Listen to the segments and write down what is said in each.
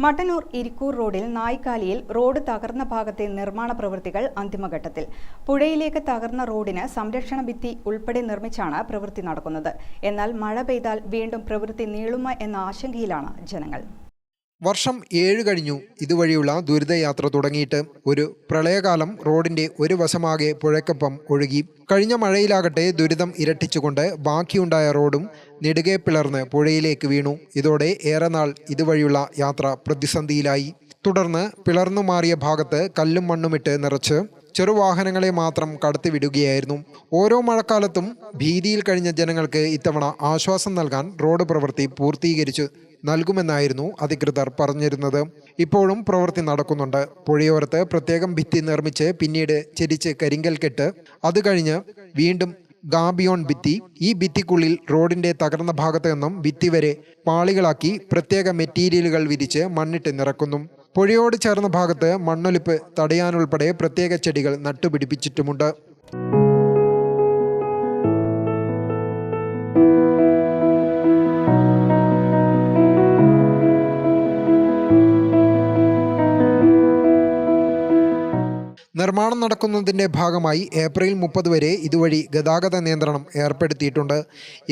മട്ടന്നൂർ ഇരിക്കൂർ റോഡിൽ നായ്ക്കാലിയിൽ റോഡ് തകർന്ന ഭാഗത്തെ നിർമ്മാണ പ്രവൃത്തികൾ അന്തിമഘട്ടത്തിൽ. പുഴയിലേക്ക് തകർന്ന റോഡിന് സംരക്ഷണ ഭിത്തി ഉൾപ്പെടെ നിർമ്മിച്ചാണ് പ്രവൃത്തി നടക്കുന്നത്. എന്നാൽ മഴ പെയ്താൽ വീണ്ടും പ്രവൃത്തി നീളുമോ എന്ന ആശങ്കയിലാണ് ജനങ്ങൾ. വർഷം 7 കഴിഞ്ഞു ഇതുവഴിയുള്ള ദുരിതയാത്ര തുടങ്ങിയിട്ട്. ഒരു പ്രളയകാലം റോഡിന്റെ ഒരു വശമാകെ പുഴയ്ക്കൊപ്പം ഒഴുകി. കഴിഞ്ഞ മഴയിലാകട്ടെ ദുരിതം ഇരട്ടിച്ചുകൊണ്ട് ബാക്കിയുണ്ടായ റോഡും നെടുകെ പിളർന്ന് പുഴയിലേക്ക് വീണു. ഇതോടെ ഏറെ നാൾ ഇതുവഴിയുള്ള യാത്ര പ്രതിസന്ധിയിലായി. തുടർന്ന് പിളർന്നു മാറിയ ഭാഗത്ത് കല്ലും മണ്ണുമിട്ട് നിറച്ച് ചെറുവാഹനങ്ങളെ മാത്രം കടത്തിവിടുകയായിരുന്നു. ഓരോ മഴക്കാലത്തും ഭീതിയിൽ കഴിഞ്ഞ ജനങ്ങൾക്ക് ഇത്തവണ ആശ്വാസം നൽകാൻ റോഡ് പ്രവൃത്തി പൂർത്തീകരിച്ചു നൽകുമെന്നായിരുന്നു അധികൃതർ പറഞ്ഞിരുന്നത്. ഇപ്പോഴും പ്രവൃത്തി നടക്കുന്നുണ്ട്. പുഴയോരത്ത് പ്രത്യേകം ഭിത്തി നിർമ്മിച്ച് പിന്നീട് ചെരിച്ച് കരിങ്കൽ കെട്ട്, അത് കഴിഞ്ഞ് വീണ്ടും ഗാബിയോൺ ഭിത്തി. ഈ ഭിത്തിക്കുള്ളിൽ റോഡിന്റെ തകർന്ന ഭാഗത്ത് നിന്നും ഭിത്തി വരെ പാളികളാക്കി പ്രത്യേക മെറ്റീരിയലുകൾ വിരിച്ച് മണ്ണിട്ട് നിറക്കുന്നു. പുഴയോട് ചേർന്ന ഭാഗത്ത് മണ്ണൊലിപ്പ് തടയാനുൾപ്പെടെ പ്രത്യേക ചെടികൾ നട്ടുപിടിപ്പിച്ചിട്ടുമുണ്ട്. നിർമ്മാണം നടക്കുന്നതിൻ്റെ ഭാഗമായി ഏപ്രിൽ 30 വരെ ഇതുവഴി ഗതാഗത നിയന്ത്രണം ഏർപ്പെടുത്തിയിട്ടുണ്ട്.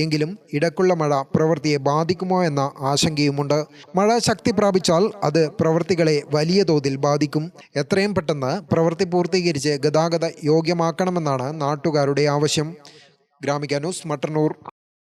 എങ്കിലും ഇടയ്ക്കുള്ള മഴ പ്രവൃത്തിയെ ബാധിക്കുമോ എന്ന ആശങ്കയുമുണ്ട്. മഴ ശക്തി പ്രാപിച്ചാൽ അത് പ്രവൃത്തികളെ വലിയ തോതിൽ ബാധിക്കും. എത്രയും പെട്ടെന്ന് പ്രവൃത്തി പൂർത്തീകരിച്ച് ഗതാഗത യോഗ്യമാക്കണമെന്നാണ് നാട്ടുകാരുടെ ആവശ്യം. ഗ്രാമിക ന്യൂസ്, മട്ടന്നൂർ.